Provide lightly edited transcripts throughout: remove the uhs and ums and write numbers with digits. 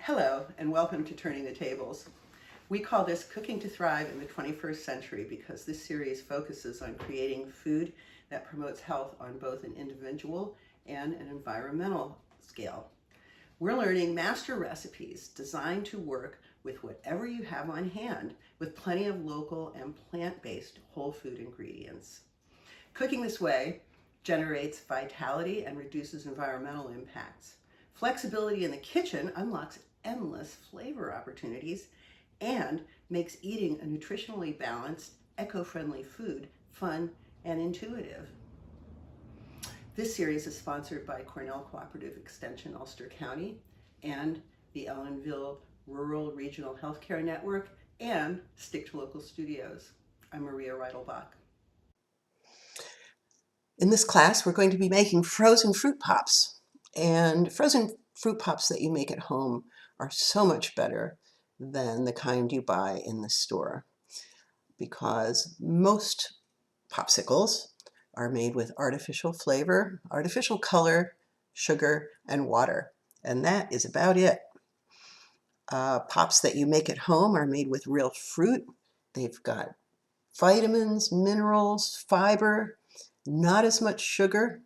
Hello, and welcome to Turning the Tables. We call this Cooking to Thrive in the 21st Century because this series focuses on creating food that promotes health on both an individual and an environmental scale. We're learning master recipes designed to work with whatever you have on hand, with plenty of local and plant-based whole food ingredients. Cooking this way generates vitality and reduces environmental impacts. Flexibility in the kitchen unlocks endless flavor opportunities and makes eating a nutritionally balanced, eco-friendly food fun and intuitive. This series is sponsored by Cornell Cooperative Extension Ulster County and the Ellenville Rural Regional Healthcare Network and Stick to Local Studios. I'm Maria Reidelbach. In this class, we're going to be making frozen fruit pops. And frozen fruit pops that you make at home are so much better than the kind you buy in the store because most popsicles are made with artificial flavor, artificial color, sugar, and water. And that is about it. Pops that you make at home are made with real fruit. They've got vitamins, minerals, fiber, not as much sugar,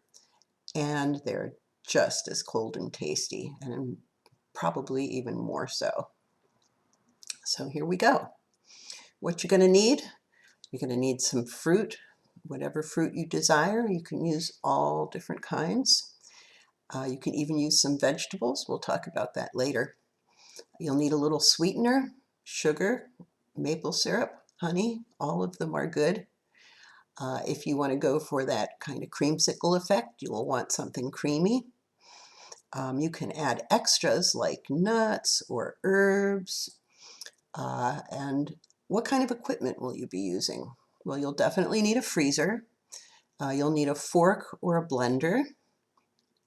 and they're just as cold and tasty, and probably even more so. So here we go. What you're going to need, you're going to need some fruit, whatever fruit you desire. You can use all different kinds. You can even use some vegetables. We'll talk about that later. You'll need a little sweetener, sugar, maple syrup, honey. All of them are good. If you want to go for that kind of creamsicle effect, you will want something creamy. You can add extras like nuts or herbs. And what kind of equipment will you be using? Well, you'll definitely need a freezer. You'll need a fork or a blender.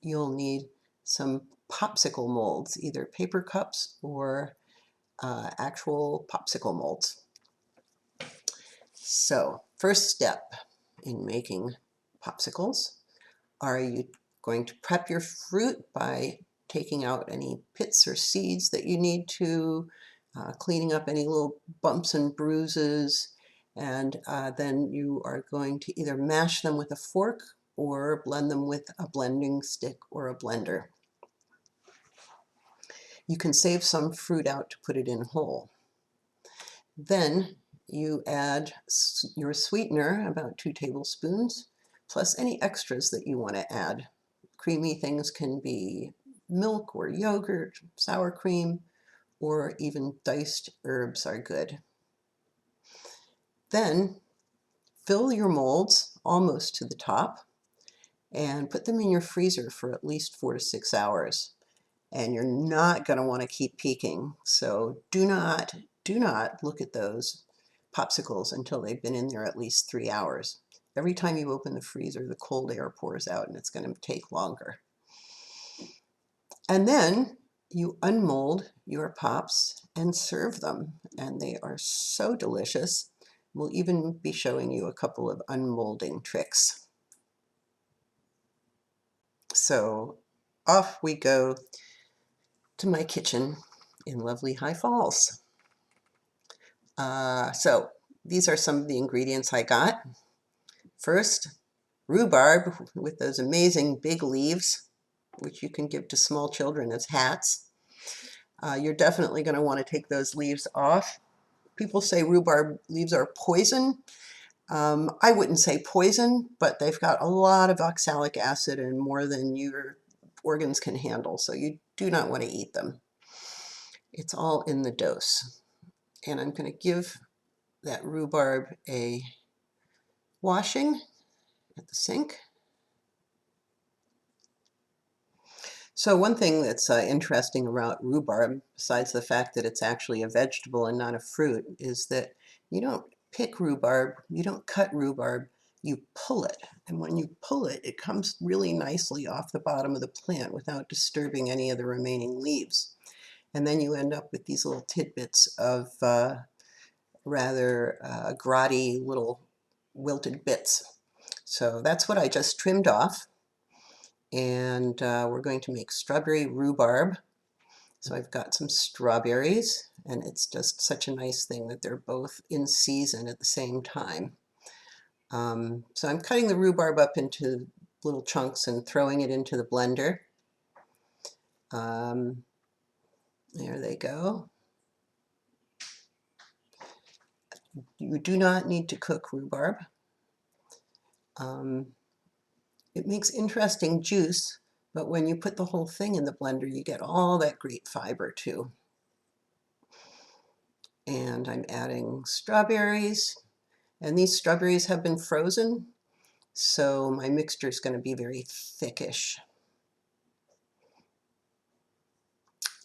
You'll need some popsicle molds, either paper cups or actual popsicle molds. So, first step in making popsicles, are you going to prep your fruit by taking out any pits or seeds that you need to, cleaning up any little bumps and bruises, and then you are going to either mash them with a fork or blend them with a blending stick or a blender. You can save some fruit out to put it in whole. Then you add your sweetener, about 2 tablespoons, plus any extras that you want to add. Creamy things can be milk or yogurt, sour cream, or even diced herbs are good. Then fill your molds almost to the top and put them in your freezer for at least 4 to 6 hours. And you're not going to want to keep peeking, so do not look at those popsicles until they've been in there at least 3 hours. Every time you open the freezer, the cold air pours out and it's going to take longer. And then you unmold your pops and serve them, and they are so delicious. We'll even be showing you a couple of unmolding tricks. So off we go to my kitchen in lovely High Falls. So these are some of the ingredients I got. First, rhubarb with those amazing big leaves, which you can give to small children as hats. You're definitely going to want to take those leaves off. People say rhubarb leaves are poison. I wouldn't say poison, but they've got a lot of oxalic acid and more than your organs can handle, so you do not want to eat them. It's all in the dose. And I'm going to give that rhubarb a washing at the sink. So one thing that's interesting about rhubarb, besides the fact that it's actually a vegetable and not a fruit, is that you don't pick rhubarb, you don't cut rhubarb, you pull it. And when you pull it, it comes really nicely off the bottom of the plant without disturbing any of the remaining leaves. And then you end up with these little tidbits of rather grotty little wilted bits. So that's what I just trimmed off. And we're going to make strawberry rhubarb. So I've got some strawberries, and it's just such a nice thing that they're both in season at the same time. So I'm cutting the rhubarb up into little chunks and throwing it into the blender. There they go. You do not need to cook rhubarb. It makes interesting juice, but when you put the whole thing in the blender, you get all that great fiber too. And I'm adding strawberries, and these strawberries have been frozen, so my mixture is going to be very thickish.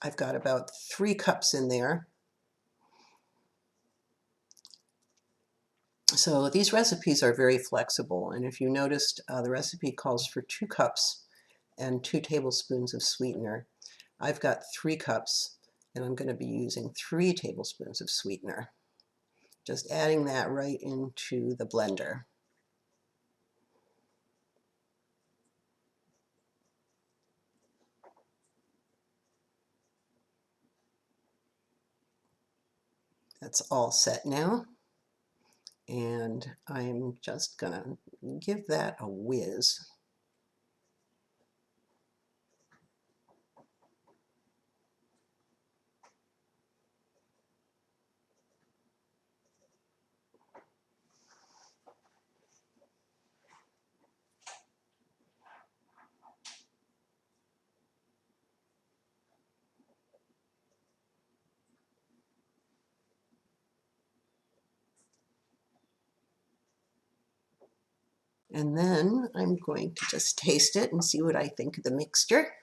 I've got about 3 cups in there. So these recipes are very flexible, and if you noticed, the recipe calls for 2 cups and 2 tablespoons of sweetener. I've got 3 cups, and I'm going to be using 3 tablespoons of sweetener. Just adding that right into the blender. That's all set now, and I'm just gonna give that a whiz. And then I'm going to just taste it and see what I think of the mixture.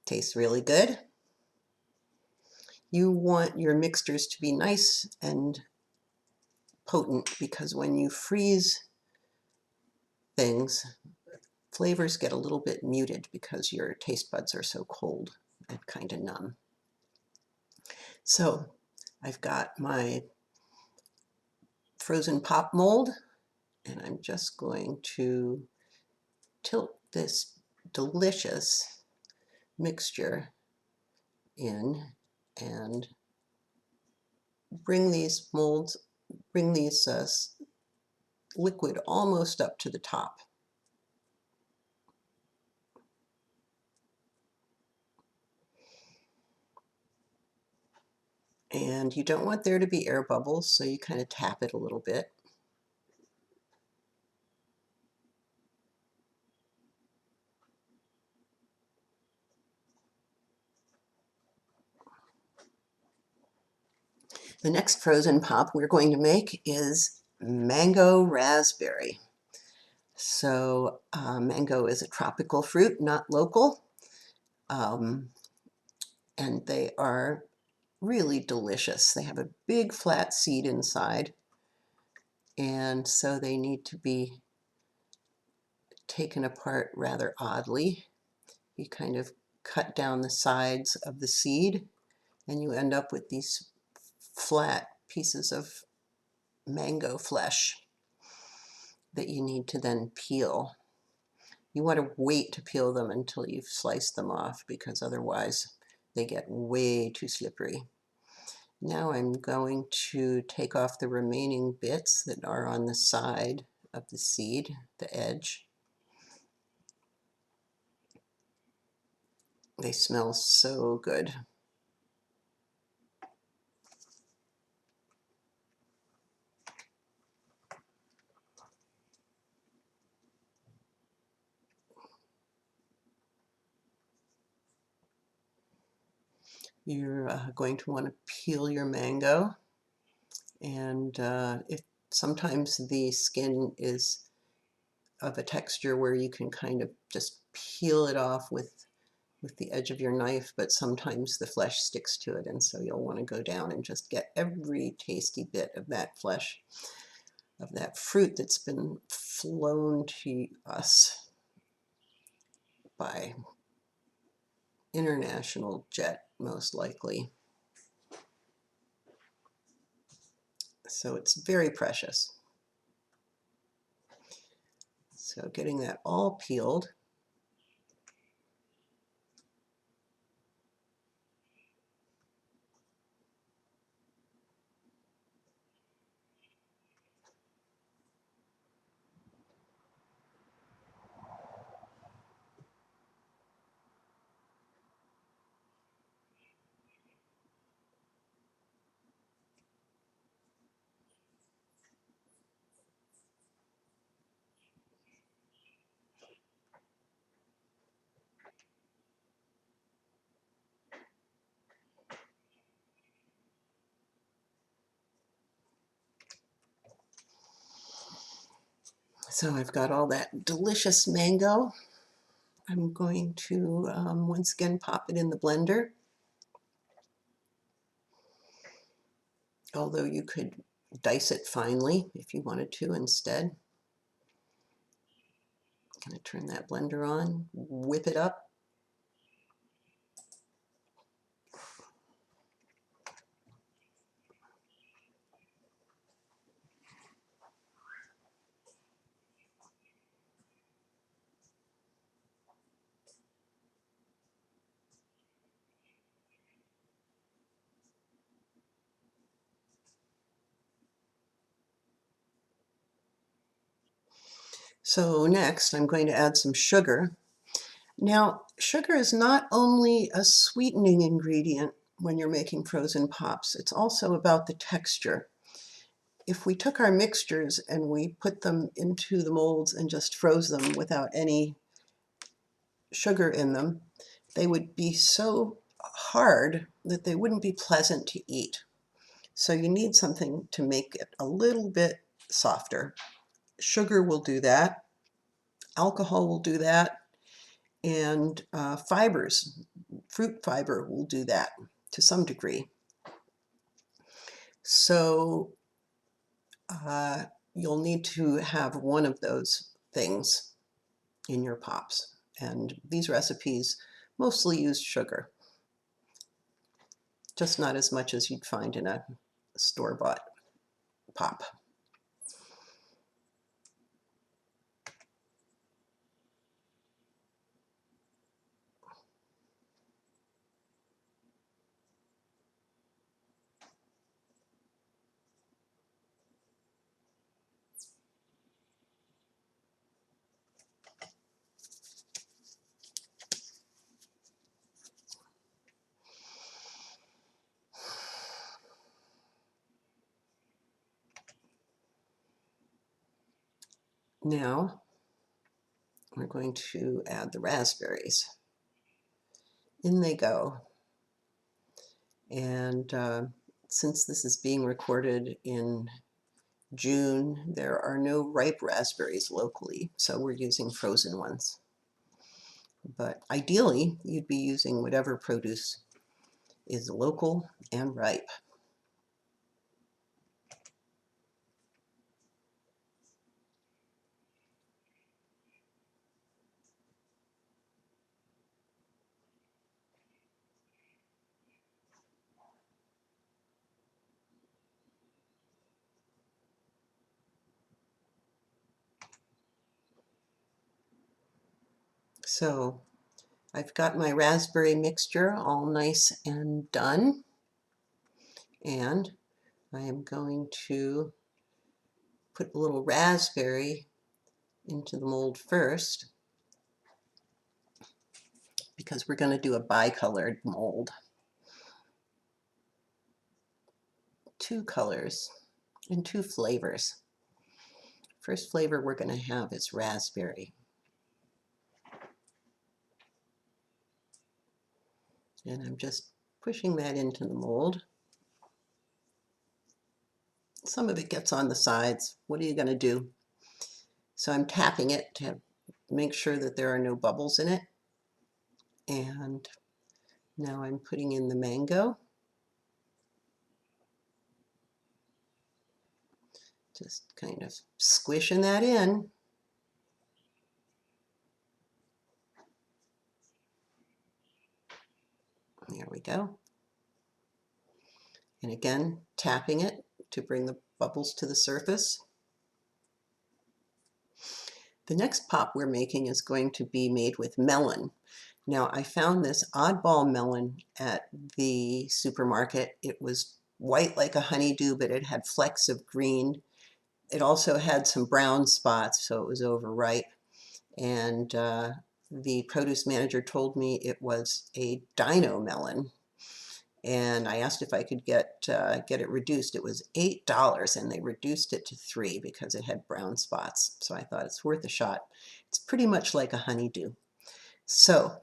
Tastes really good. You want your mixtures to be nice and potent, because when you freeze things, flavors get a little bit muted because your taste buds are so cold and kind of numb. So I've got my frozen pop mold, and I'm just going to tilt this delicious mixture in and bring these molds, bring these liquid almost up to the top. And you don't want there to be air bubbles, so you kind of tap it a little bit. The next frozen pop we're going to make is mango raspberry. So mango is a tropical fruit, not local, and they are really delicious. They have a big flat seed inside, and so they need to be taken apart rather oddly. You kind of cut down the sides of the seed, and you end up with these flat pieces of mango flesh that you need to then peel. You want to wait to peel them until you've sliced them off, because otherwise they get way too slippery. Now I'm going to take off the remaining bits that are on the side of the seed, the edge. They smell so good. You're going to want to peel your mango, and if sometimes the skin is of a texture where you can kind of just peel it off with the edge of your knife, but sometimes the flesh sticks to it, and so you'll want to go down and just get every tasty bit of that flesh, of that fruit that's been flown to us by international jet, most likely. So it's very precious. So getting that all peeled, So I've got all that delicious mango. I'm going to once again pop it in the blender. Although you could dice it finely if you wanted to instead. Going to turn that blender on, whip it up. So next I'm going to add some sugar. Now, sugar is not only a sweetening ingredient when you're making frozen pops, it's also about the texture. If we took our mixtures and we put them into the molds and just froze them without any sugar in them, they would be so hard that they wouldn't be pleasant to eat. So you need something to make it a little bit softer. Sugar will do that. Alcohol will do that. And fibers, fruit fiber will do that to some degree. So you'll need to have one of those things in your pops. And these recipes mostly use sugar, just not as much as you'd find in a store-bought pop. Now we're going to add the raspberries. In they go. And since this is being recorded in June, there are no ripe raspberries locally, so we're using frozen ones. But ideally, you'd be using whatever produce is local and ripe. So I've got my raspberry mixture all nice and done, and I am going to put a little raspberry into the mold first because we're going to do a bicolored mold. Two colors and two flavors. First flavor we're going to have is raspberry. And I'm just pushing that into the mold. Some of it gets on the sides. What are you going to do? So I'm tapping it to make sure that there are no bubbles in it. And now I'm putting in the mango. Just kind of squishing that in. There we go. And again, tapping it to bring the bubbles to the surface. The next pop we're making is going to be made with melon. Now, I found this oddball melon at the supermarket. It was white like a honeydew, but it had flecks of green. It also had some brown spots, so it was overripe. And the produce manager told me it was a dino melon. And I asked if I could get it reduced. It was $8, and they reduced it to $3 because it had brown spots. So I thought it's worth a shot. It's pretty much like a honeydew. So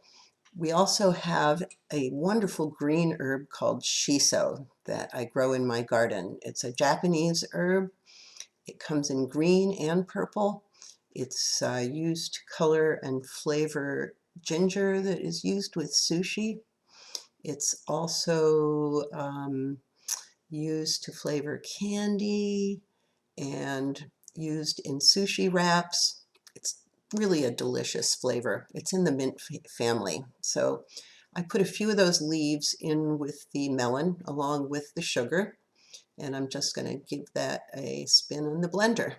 we also have a wonderful green herb called shiso that I grow in my garden. It's a Japanese herb. It comes in green and purple. It's used to color and flavor ginger that is used with sushi. It's also used to flavor candy and used in sushi wraps. It's really a delicious flavor. It's in the mint family. So I put a few of those leaves in with the melon along with the sugar, and I'm just going to give that a spin in the blender.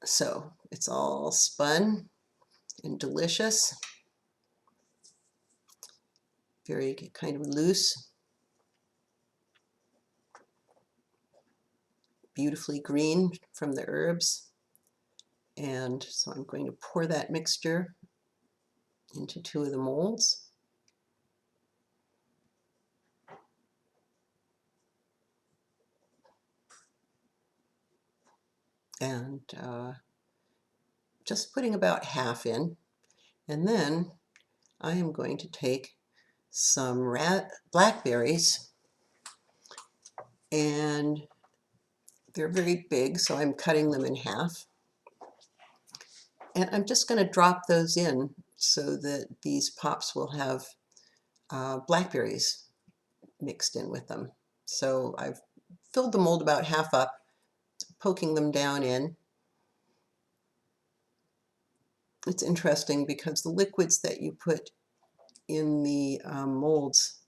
So it's all spun and delicious, very kind of loose, beautifully green from the herbs. And so I'm going to pour that mixture into two of the molds. And just putting about half in. And then I am going to take some blackberries, and they're very big, so I'm cutting them in half. And I'm just going to drop those in so that these pops will have blackberries mixed in with them. So I've filled the mold about half up, poking them down in. It's interesting because the liquids that you put in the molds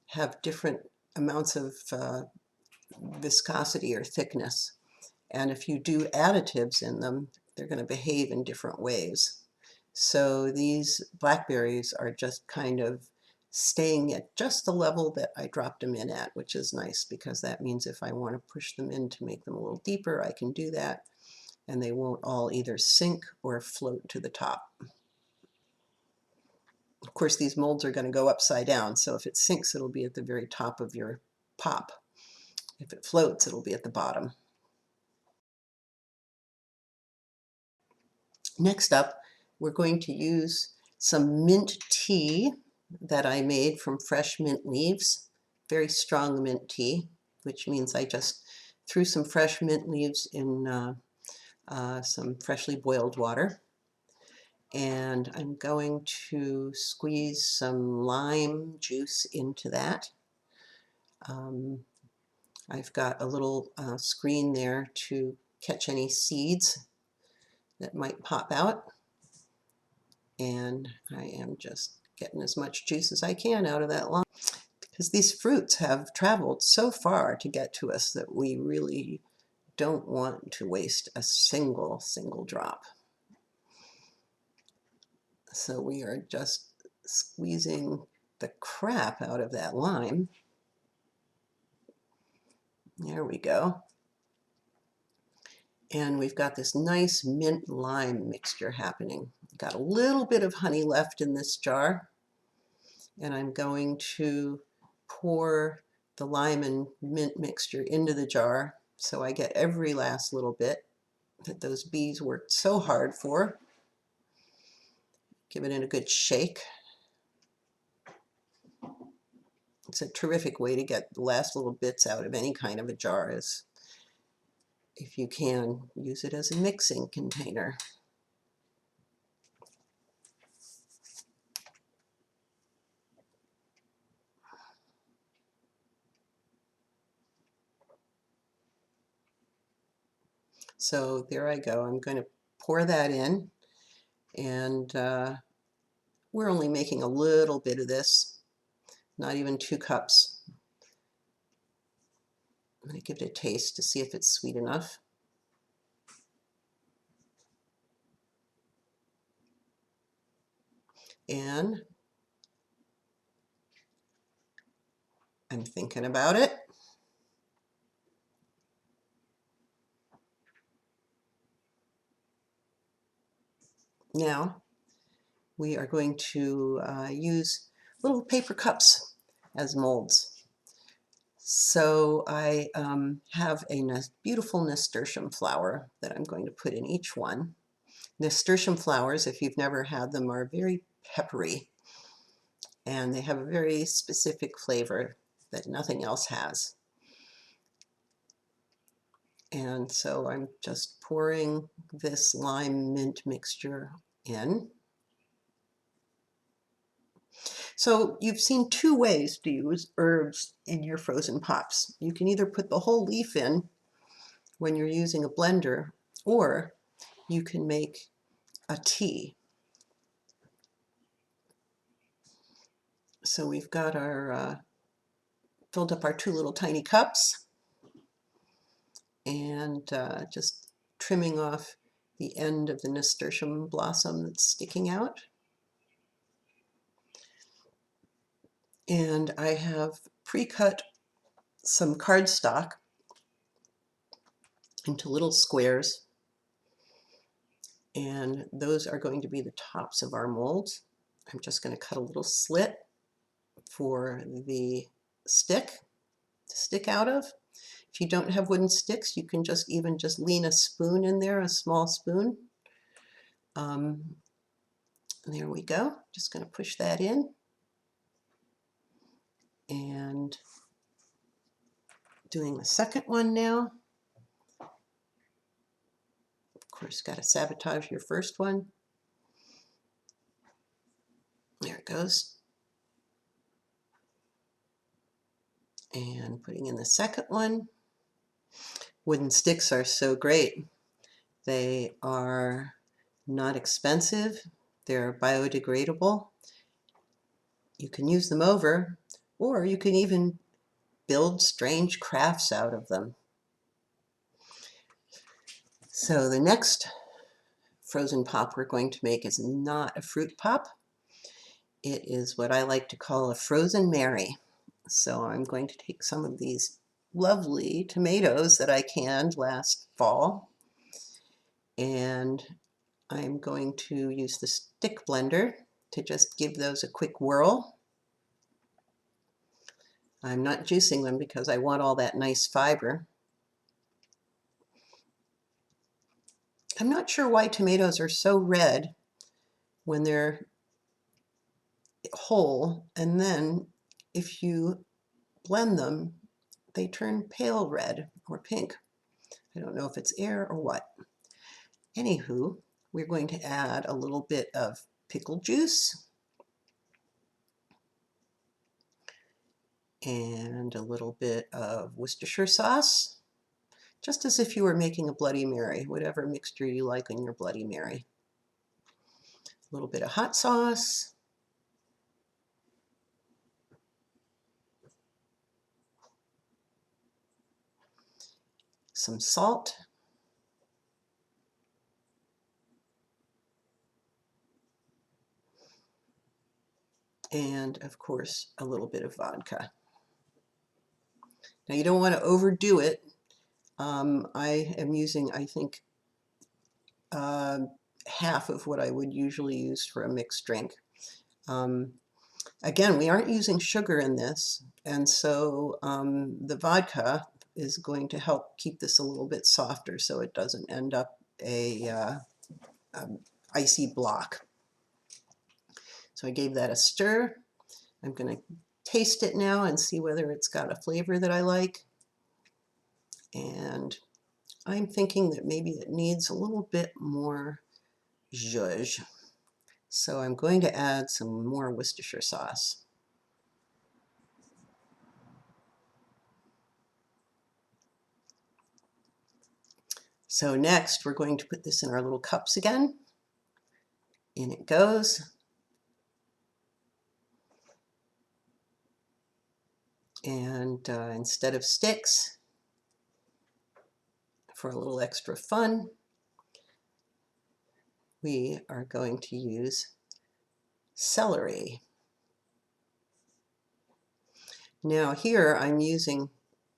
have different amounts of viscosity or thickness. And if you do additives in them, they're going to behave in different ways. So these blackberries are just kind of staying at just the level that I dropped them in at, which is nice because that means if I want to push them in to make them a little deeper, I can do that, and they won't all either sink or float to the top. Of course, these molds are going to go upside down, so if it sinks, it'll be at the very top of your pop. If it floats, it'll be at the bottom. Next up, we're going to use some mint tea that I made from fresh mint leaves, very strong mint tea, which means I just threw some fresh mint leaves in some freshly boiled water. And I'm going to squeeze some lime juice into that. I've got a little screen there to catch any seeds that might pop out. And I am just getting as much juice as I can out of that lime, because these fruits have traveled so far to get to us that we really don't want to waste a single drop. So we are just squeezing the crap out of that lime. There we go. And we've got this nice mint lime mixture happening. Got a little bit of honey left in this jar, and I'm going to pour the lime and mint mixture into the jar so I get every last little bit that those bees worked so hard for. Give it a good shake. It's a terrific way to get the last little bits out of any kind of a jar, is if you can use it as a mixing container. So there I go. I'm going to pour that in, and we're only making a little bit of this, not even 2 cups. I'm going to give it a taste to see if it's sweet enough. And I'm thinking about it. Now we are going to use little paper cups as molds. So I have a beautiful nasturtium flower that I'm going to put in each one. Nasturtium flowers, if you've never had them, are very peppery, and they have a very specific flavor that nothing else has. And so I'm just pouring this lime mint mixture in. So you've seen two ways to use herbs in your frozen pops. You can either put the whole leaf in when you're using a blender, or you can make a tea. So we've got our filled up our two little tiny cups, and just trimming off the end of the nasturtium blossom that's sticking out. And I have pre-cut some cardstock into little squares, and those are going to be the tops of our molds. I'm just going to cut a little slit for the stick to stick out of. If you don't have wooden sticks, you can just lean a spoon in there, a small spoon. There we go. Just going to push that in, and doing the second one now. Of course, got to sabotage your first one. There it goes. And putting in the second one. Wooden sticks are so great. They are not expensive. They're biodegradable. You can use them over, or you can even build strange crafts out of them. So the next frozen pop we're going to make is not a fruit pop. It is what I like to call a frozen Mary. So I'm going to take some of these lovely tomatoes that I canned last fall, and I'm going to use the stick blender to just give those a quick whirl. I'm not juicing them because I want all that nice fiber. I'm not sure why tomatoes are so red when they're whole, and then if you blend them, they turn pale red or pink. I don't know if it's air or what. Anywho, we're going to add a little bit of pickle juice and a little bit of Worcestershire sauce, just as if you were making a Bloody Mary, whatever mixture you like in your Bloody Mary. A little bit of hot sauce, some salt, and of course a little bit of vodka. Now you don't want to overdo it. I am using, I think, half of what I would usually use for a mixed drink. Again, we aren't using sugar in this, and so the vodka is going to help keep this a little bit softer so it doesn't end up a icy block. So I gave that a stir. I'm going to taste it now and see whether it's got a flavor that I like. And I'm thinking that maybe it needs a little bit more zhuzh. So I'm going to add some more Worcestershire sauce. So next we're going to put this in our little cups again. In it goes. And instead of sticks, for a little extra fun, we are going to use celery. Now here I'm using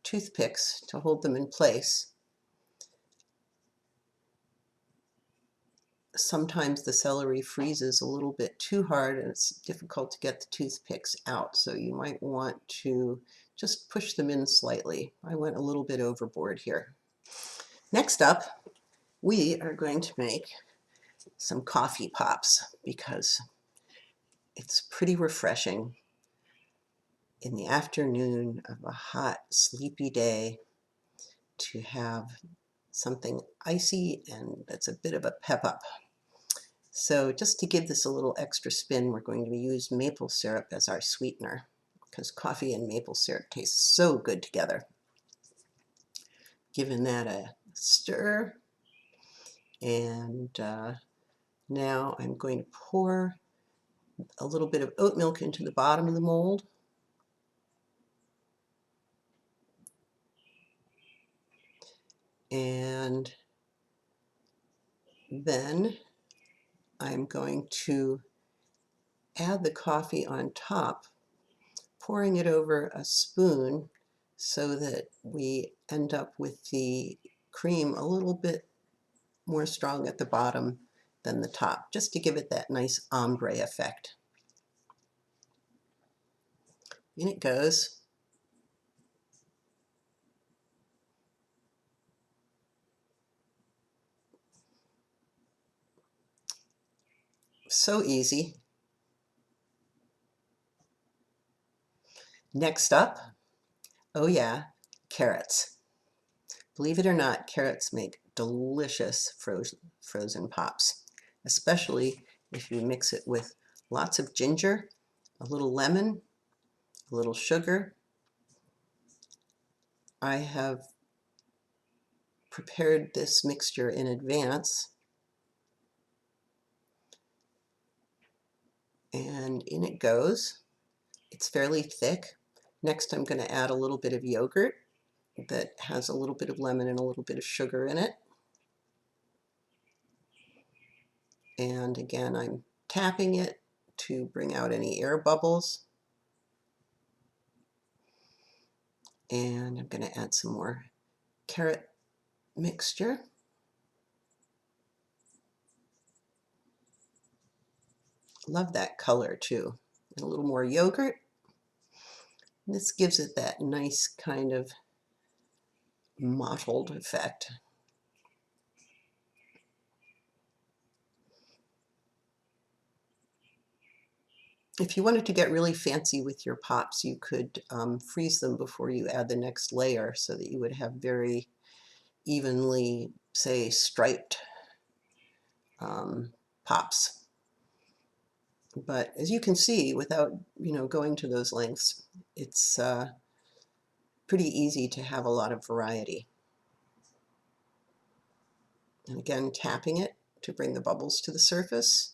toothpicks to hold them in place. sometimes the celery freezes a little bit too hard and it's difficult to get the toothpicks out. So you might want to just push them in slightly. I went a little bit overboard here. Next up, we are going to make some coffee pops because it's pretty refreshing in the afternoon of a hot, sleepy day to have something icy and that's a bit of a pep up. So just to give this a little extra spin, we're going to use maple syrup as our sweetener because coffee and maple syrup taste so good together. Giving that a stir, and now I'm going to pour a little bit of oat milk into the bottom of the mold. And then I'm going to add the coffee on top, pouring it over a spoon so that we end up with the cream a little bit more strong at the bottom than the top, just to give it that nice ombre effect. In it goes. So easy. Next up, oh yeah, carrots. Believe it or not, carrots make delicious frozen pops, especially if you mix it with lots of ginger, a little lemon, a little sugar. I have prepared this mixture in advance, and in it goes. It's fairly thick. Next, I'm going to add a little bit of yogurt that has a little bit of lemon and a little bit of sugar in it. And again, I'm tapping it to bring out any air bubbles. And I'm going to add some more carrot mixture. Love that color too. And a little more yogurt. This gives it that nice kind of mottled effect. If you wanted to get really fancy with your pops, you could freeze them before you add the next layer so that you would have very evenly, say, striped pops. But as you can see, without going to those lengths, it's pretty easy to have a lot of variety. And again, tapping it to bring the bubbles to the surface.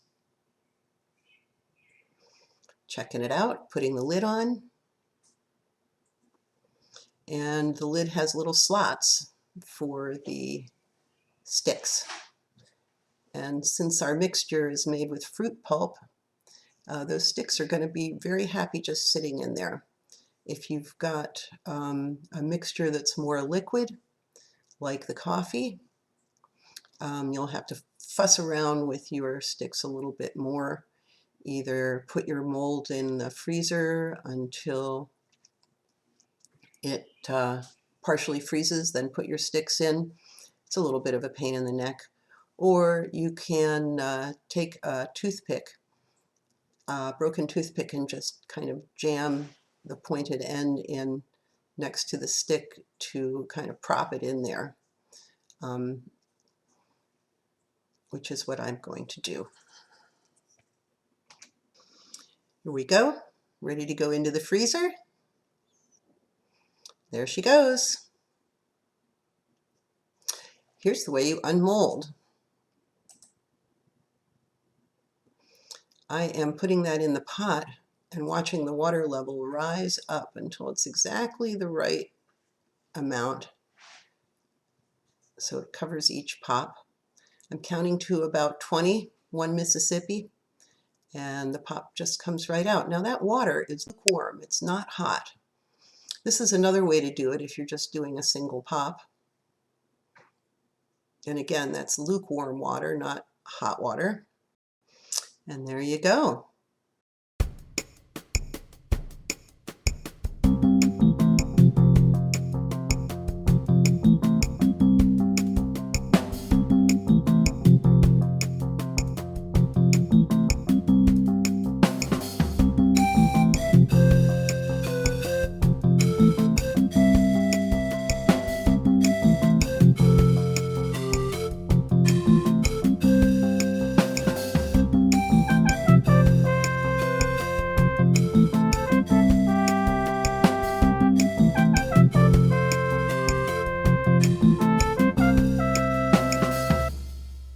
Checking it out, putting the lid on. And the lid has little slots for the sticks. And since our mixture is made with fruit pulp, those sticks are going to be very happy just sitting in there. If you've got a mixture that's more liquid, like the coffee, you'll have to fuss around with your sticks a little bit more. Either put your mold in the freezer until it partially freezes, then put your sticks in. It's a little bit of a pain in the neck. Or you can take a toothpick, a broken toothpick, and just kind of jam the pointed end in next to the stick to kind of prop it in there, which is what I'm going to do. Here we go, ready to go into the freezer. There she goes. Here's the way you unmold. I am putting that in the pot and watching the water level rise up until it's exactly the right amount so it covers each pop. I'm counting to about 20, 1 Mississippi, and the pop just comes right out. Now that water is lukewarm, it's not hot. This is another way to do it if you're just doing a single pop. And again, that's lukewarm water, not hot water. And there you go.